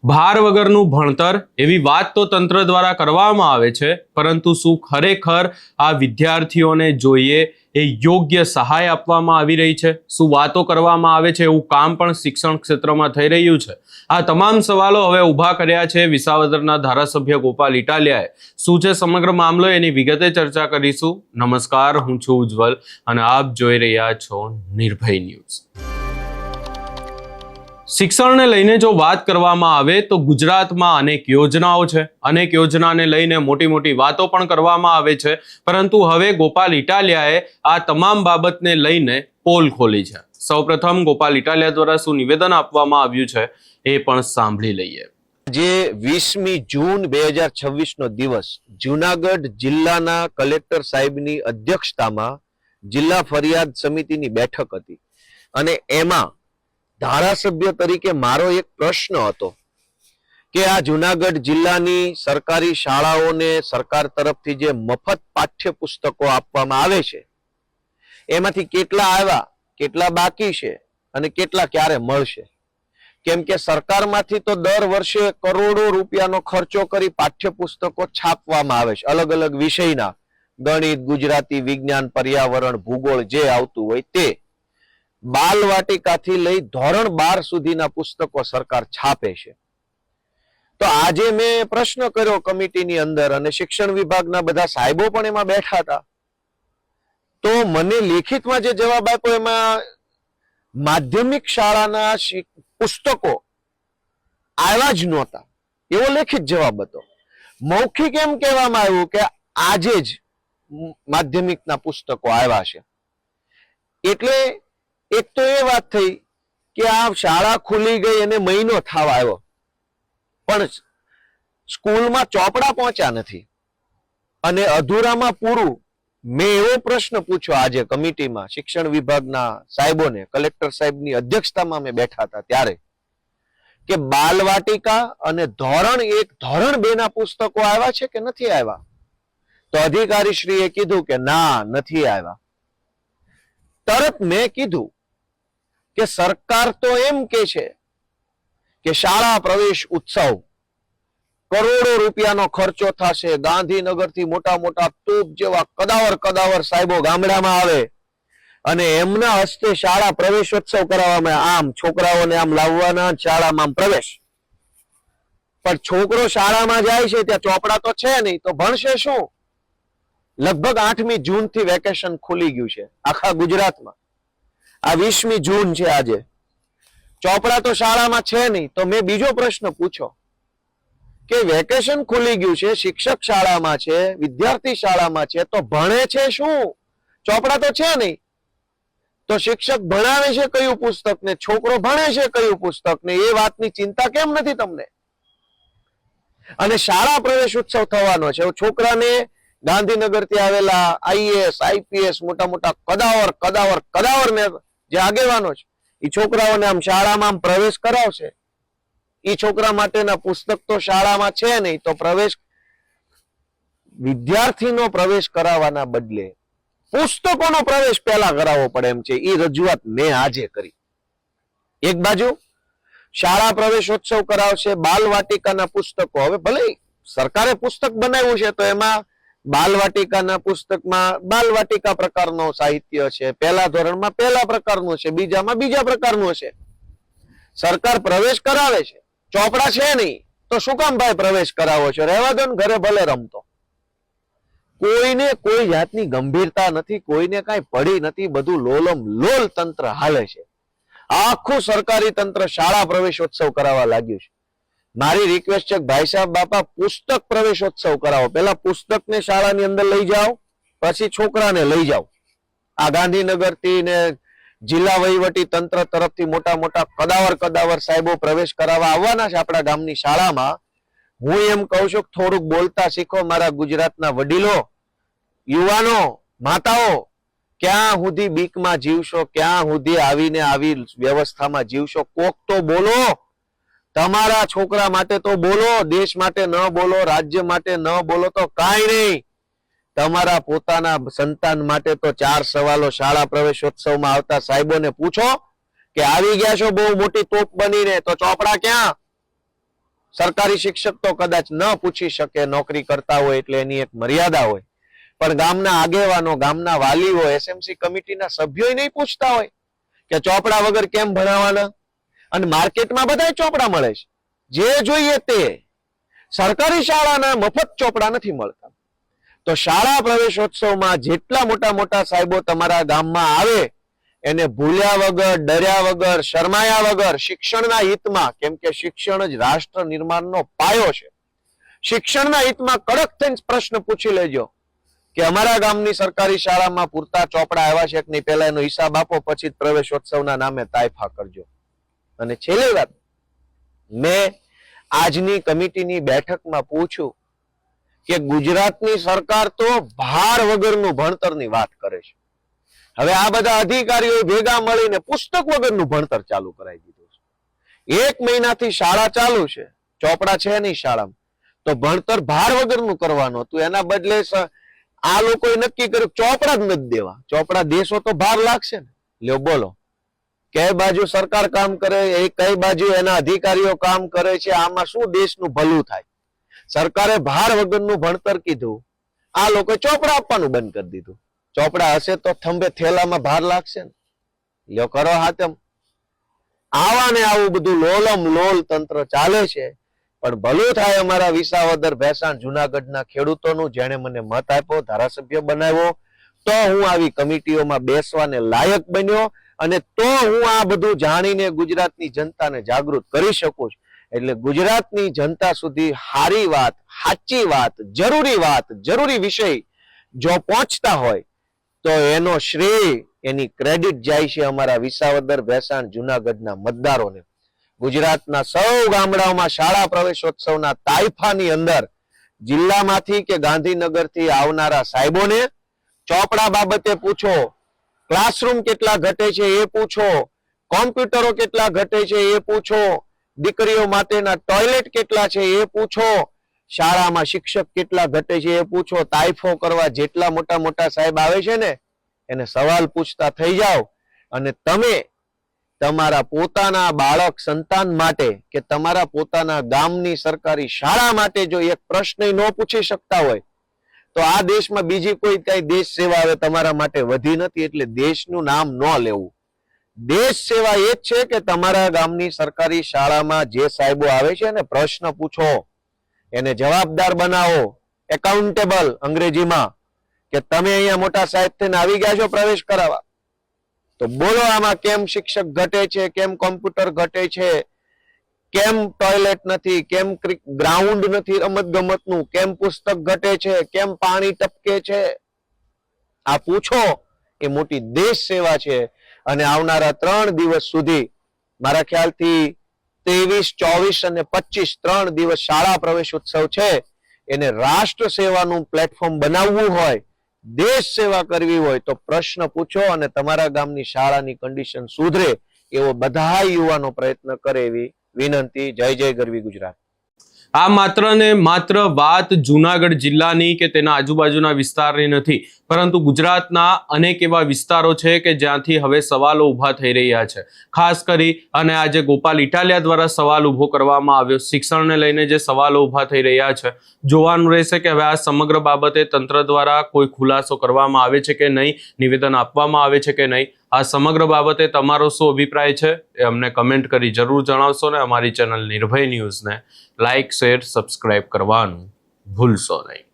ભાર વગરનું ભણતર એવી વાત તો તંત્ર દ્વારા કરવામાં આવે છે, પરંતુ શું ખરેખર આ વિદ્યાર્થીઓને જોઈએ એ યોગ્ય સહાય આપવામાં આવી રહી છે? શું વાતો કરવામાં આવે છે એવું કામ પણ શિક્ષણ ક્ષેત્રમાં થઈ રહ્યું છે? આ તમામ સવાલો હવે ઊભા કર્યા છે વિસાવદરના ધારાસભ્ય ગોપાલ ઇટાલિયાએ. શું છે સમગ્ર મામલો, એની વિગતે ચર્ચા કરીશું. નમસ્કાર, હું છું ઉજ્જવલ અને આપ જોઈ રહ્યા છો નિર્ભય ન્યૂઝ. શિક્ષણને લઈને જો વાત કરવામાં આવે તો ગુજરાતમાં અનેક યોજનાઓ છે. અનેક યોજનાને લઈને મોટી મોટી વાતો પણ કરવામાં આવે છે, પરંતુ હવે ગોપાલ ઇટાલિયાએ આ તમામ બાબતને લઈને પોલ ખોલી છે. સૌપ્રથમ ગોપાલ ઇટાલિયા દ્વારા શું નિવેદન આપવામાં આવ્યું છે એ પણ સાંભળી લઈએ. જે 20મી જૂન 2026 નો દિવસ જૂનાગઢ જિલ્લાના કલેક્ટર સાહેબની અધ્યક્ષતામાં જિલ્લા ફરિયાદ સમિતિની બેઠક હતી અને એમાં ધારાસભ્ય તરીકે મારો એક પ્રશ્ન હતો કે આ જૂનાગઢ જિલ્લાની સરકારી શાળાઓને સરકાર તરફથી જે મફત પાઠ્યપુસ્તકો આપવામાં આવે છે એમાંથી કેટલા આવ્યા, કેટલા બાકી છે અને કેટલા ક્યારે મળશે? કેમ કે સરકારમાંથી તો દર વર્ષે કરોડો રૂપિયાનો ખર્ચો કરી પાઠ્યપુસ્તકો છાપવામાં આવે છે, અલગ અલગ વિષયના, ગણિત, ગુજરાતી, વિજ્ઞાન, પર્યાવરણ, ભૂગોળ, જે આવતું હોય તે. બાલવાટિકાથી લઈ ધોરણ 12 સુધીના પુસ્તકો સરકાર છાપે છે. તો આજે મેં પ્રશ્ન કર્યો કમિટીની અંદર અને શિક્ષણ વિભાગના બધા સાહેબો પણ એમાં બેઠા હતા. તો મને લેખિતમાં જે જવાબ આપ્યો એમાં માધ્યમિક શાળાના પુસ્તકો આવ્યા જ નહોતા, એવો લેખિત જવાબ હતો. મૌખિક એમ કહેવામાં આવ્યું કે આજે જ માધ્યમિકના પુસ્તકો આવ્યા છે. એટલે એક તો એ વાત થઈ કે આ શાળા ખુલી ગઈ અને મહિનો થવા આવ્યો, પણ સ્કૂલમાં ચોપડા પહોંચ્યા નથી અને અધૂરામાં પૂરું. મેં એવો પ્રશ્ન પૂછ્યો આજે કમિટીમાં શિક્ષણ વિભાગના સાહેબોને, કલેક્ટર સાહેબની અધ્યક્ષતામાં મેં બેઠા હતા ત્યારે, કે બાલવાટિકા અને ધોરણ 1, ધોરણ 2 ના પુસ્તકો આવ્યા છે કે નથી આવ્યા? તો અધિકારીશ્રીએ કીધું કે ના, નથી આવ્યા. તરત મેં કીધું કે સરકાર તો એમ કે છે કે શાળા પ્રવેશ ઉત્સવ કરોડો રૂપિયાનો ખર્ચો થશે, ગાંધીનગરથી મોટા મોટા તોપ જેવા કદાવર સાહેબો ગામડામાં આવે અને એમના હસ્તે શાળા પ્રવેશોત્સવ કરાવવામાં, આમ છોકરાઓને આમ લાવવાના, શાળામાં પ્રવેશ. પણ છોકરો શાળામાં જાય છે ત્યાં ચોપડા તો છે નહીં, તો ભણશે શું? લગભગ 8મી જૂનથી વેકેશન ખુલી ગયું છે આખા ગુજરાતમાં. આ 20મી જૂન છે આજે. ચોપડા તો શાળામાં છે નહીં. તો મેં બીજો પ્રશ્ન પૂછ્યો કે વેકેશન ખુલી ગયું છે, શિક્ષક શાળામાં છે, વિદ્યાર્થી શાળામાં છે, તો ભણે છે શું? ચોપડા તો છે નહીં. તો શિક્ષક ભણાવે છે કયું પુસ્તક ને છોકરો ભણે છે કયું પુસ્તક ને, એ વાતની ચિંતા કેમ નથી તમને? અને શાળા પ્રવેશ ઉત્સવ થવાનો છે, છોકરાને ગાંધીનગર થી આવેલા આઈએએસ, આઈપીએસ, મોટા મોટા કદાવર ને જે આગેવાનો છે એ છોકરાઓને આમ શાળામાં પ્રવેશ કરાવશે. એ છોકરા માટેના પુસ્તક તો શાળામાં છે નહીં, તો પ્રવેશ, વિદ્યાર્થીનો પ્રવેશ કરાવવાના બદલે પુસ્તકોનો પ્રવેશ પહેલા કરાવવો પડે એમ છે. એ રજૂઆત મેં આજે કરી. એક બાજુ શાળા પ્રવેશોત્સવ કરાવશે, બાલવાટિકાના પુસ્તકો, હવે ભલે સરકારે પુસ્તક બનાવ્યું છે તો એમાં બાલવાટિકાના પુસ્તકમાં બાલવાટિકા પ્રકારનો સાહિત્ય છે, પહેલા ધોરણમાં પહેલા પ્રકારનું છે, બીજામાં બીજા પ્રકારનું છે. સરકાર પ્રવેશ કરાવે છે, ચોપડા છે નહીં, તો શું કામ ભાઈ પ્રવેશ કરાવો છો? રહેવા દો ને, ઘરે ભલે રમતો. કોઈને કોઈ જાતની ગંભીરતા નથી, કોઈને કાંઈ પડી નથી, બધું લોલમ લોલ તંત્ર હાલે છે. આખું સરકારી તંત્ર શાળા પ્રવેશોત્સવ કરાવવા લાગ્યું છે. મારી રિક્વેસ્ટ છે ભાઈ સાહેબ બાપા, પુસ્તક પ્રવેશોત્સવ કરાવો. પેલા પુસ્તકને શાળાની અંદર લઈ જાઓ, પછી છોકરાને લઈ જાઓ. આ ગાંધીનગર થી ને જિલ્લા વહીવટી તંત્ર તરફથી મોટા મોટા કદાવર સાહેબો પ્રવેશ કરાવવા આવવાના છે આપણા ગામની શાળામાં. હું એમ કહું છું થોડુંક બોલતા શીખો મારા ગુજરાતના વડીલો, યુવાનો, માતાઓ. ક્યાં સુધી બીકમાં જીવશો? ક્યાં સુધી આવીને આવી વ્યવસ્થામાં જીવશો? કોક તો બોલો. તમારા છોકરા માટે તો બોલો, દેશ માટે ન બોલો, રાજ્ય માટે ન બોલો તો કાંઈ નહીં. તમારા પોતાના સંતાન માટે તો 4 સવાલો શાળા પ્રવેશોત્સવમાં આવતા સાહેબોને પૂછો કે આવી ગયા છો બહુ મોટી તોપ બનીને, તો ચોપડા ક્યાં? સરકારી શિક્ષક તો કદાચ ન પૂછી શકે, નોકરી કરતા હોય એટલે એની એક મર્યાદા હોય, પણ ગામના આગેવાનો, ગામના વાલીઓ, એસએમસી કમિટીના સભ્યો નહીં પૂછતા હોય કે ચોપડા વગર કેમ ભણાવવાના? અને માર્કેટમાં બધાય ચોપડા મળે છે, જે જોઈએ તે. સરકારી શાળાના મફત ચોપડા નથી મળતા. તો શાળા પ્રવેશોત્સવમાં જેટલા મોટા મોટા સાહેબો તમારા ગામમાં આવે એને ભૂલ્યા વગર, ડર્યા વગર, શરમાયા વગર શિક્ષણના હિતમાં, કેમ કે શિક્ષણ જ રાષ્ટ્ર નિર્માણનો પાયો છે, શિક્ષણના હિતમાં કડક થઈને પ્રશ્ન પૂછી લેજો કે અમારા ગામની સરકારી શાળામાં પૂરતા ચોપડા આવ્યા છે કે નહીં. પહેલા એનો હિસાબ આપો, પછી પ્રવેશોત્સવના નામે તાયફા કરજો. અને છેલ્લી વાત, મેં આજની કમિટીની બેઠકમાં પૂછ્યું કે ગુજરાતની સરકાર તો ભાર વગરનું ભણતરની વાત કરે છે. હવે આ બધા અધિકારીઓ ભેગા મળીને પુસ્તક વગરનું ભણતર ચાલુ કરાવી દીધું છે. 1 મહિનાથી શાળા ચાલુ છે, ચોપડા છે નહીં શાળામાં, તો ભણતર ભાર વગરનું કરવાનું હતું. એના બદલે આ લોકોએ નક્કી કર્યું ચોપડા જ નથી દેવા. ચોપડા દેશો તો ભાર લાગશે ને. લ્યો બોલો, કઈ બાજુ સરકાર કામ કરે, એ કઈ બાજુ એના અધિકારીઓ કામ કરે છે? આમાં શું દેશનું ભલું થાય? સરકારે ભાર વગરનું ભણતર કીધું, આ લોકો ચોપડા આપવાનું બંધ કરી દીધું. ચોપડા હશે તો થંભે થેલામાં ભાર લાગશે ને. લ્યો કરો હાથમ. આવા ને આવું બધું લોલમ લોલ તંત્ર ચાલે છે. પણ ભલું થાય અમારા વિસાવદર, ભેસાણ, જુનાગઢના ખેડૂતોનું, જેણે મને મત આપ્યો, ધારાસભ્ય બનાવ્યો, તો હું આવી કમિટીઓમાં બેસવાને લાયક બન્યો, અને તો હું આ બધું જાણીને ગુજરાતની જનતાને જાગૃત કરી શકું છું. એટલે ગુજરાતની જનતા સુધી સારી વાત, સાચી વાત, જરૂરી વિષય જો પહોંચતા હોય તો એનો શ્રેય, એની ક્રેડિટ જાય છે અમારા વિસાવદર, ભેસાણ, જુનાગઢના મતદારોને. ગુજરાતના સૌ ગામડાઓમાં શાળા પ્રવેશોત્સવના તાઇફાની અંદર જિલ્લામાંથી કે ગાંધીનગરથી આવનારા સાહેબોને ચોપડા બાબતે પૂછો, ક્લાસરૂમ કેટલા ઘટે છે એ પૂછો, કોમ્પ્યુટરો કેટલા ઘટે છે એ પૂછો, દીકરીઓ માટેના ટોયલેટ કેટલા છે એ પૂછો, શાળામાં શિક્ષક કેટલા ઘટે છે એ પૂછો. તાઇફો કરવા જેટલા મોટા મોટા સાહેબ આવે છે ને, એને સવાલ પૂછતા થઈ જાઓ. અને તમે તમારા પોતાના બાળક સંતાન માટે કે તમારા પોતાના ગામની સરકારી શાળા માટે જો એક પ્રશ્ન ન પૂછી શકતા હોય તો આ દેશમાં બીજી કોઈ કઈ દેશ સેવા હવે તમારા માટે વધી નથી. એટલે દેશનું નામ ન લેવું. દેશ સેવા એ જ છે કે તમારા ગામની સરકારી શાળામાં જે સાહેબો આવે છે ને, પ્રશ્ન પૂછો, એને જવાબદાર બનાવો, એકાઉન્ટેબલ અંગ્રેજીમાં, કે તમે અહીંયા મોટા સાહેબ થઈને આવી ગયા છો પ્રવેશ કરાવવા, તો બોલો આમાં કેમ શિક્ષક ઘટે છે, કેમ કોમ્પ્યુટર ઘટે છે, કેમ ટોયલેટ નથી, કેમ ગ્રાઉન્ડ નથી રમત ગમતનું, કેમ પુસ્તક ઘટે છે, કેમ પાણી ટપકે છે. આ પૂછો, એ મોટી દેશ સેવા છે. અને આવનારા 3 દિવસ સુધી, મારા ખ્યાલથી 23, 24 અને 25 3 દિવસ શાળા પ્રવેશ ઉત્સવ છે, એને રાષ્ટ્ર સેવાનું પ્લેટફોર્મ બનાવવું હોય, દેશ સેવા કરવી હોય તો પ્રશ્ન પૂછો અને તમારા ગામની શાળાની કન્ડિશન સુધરે એવો બધા યુવાનો પ્રયત્ન કરે એવી વિનંતી. જય જય ગરવી ગુજરાત. આ માત્ર ને માત્ર વાત જુનાગઢ જિલ્લાની કે તેના આજુબાજુના વિસ્તારની નથી, પરંતુ ગુજરાતના અનેક એવા વિસ્તારો છે કે જ્યાંથી હવે સવાલો ઊભા થઈ રહ્યા છે. ખાસ કરી અને આજે ગોપાલ ઇટાલિયા દ્વારા સવાલ ઊભો કરવામાં આવ્યો, શિક્ષણને લઈને જે સવાલો ઊભા થઈ રહ્યા છે, જોવાનું રહેશે કે હવે આ સમગ્ર બાબતે તંત્ર દ્વારા કોઈ ખુલાસો કરવામાં આવે છે કે નહીં, નિવેદન આપવામાં આવે છે કે નહીં. આ સમગ્ર બાબતે તમારો શું અભિપ્રાય છે એ અમને કમેન્ટ કરી જરૂર જણાવશો ને અમારી ચેનલ નિર્ભય ન્યૂઝને લાઇક, શેર, સબસ્ક્રાઇબ કરવાનું ભૂલશો નહીં.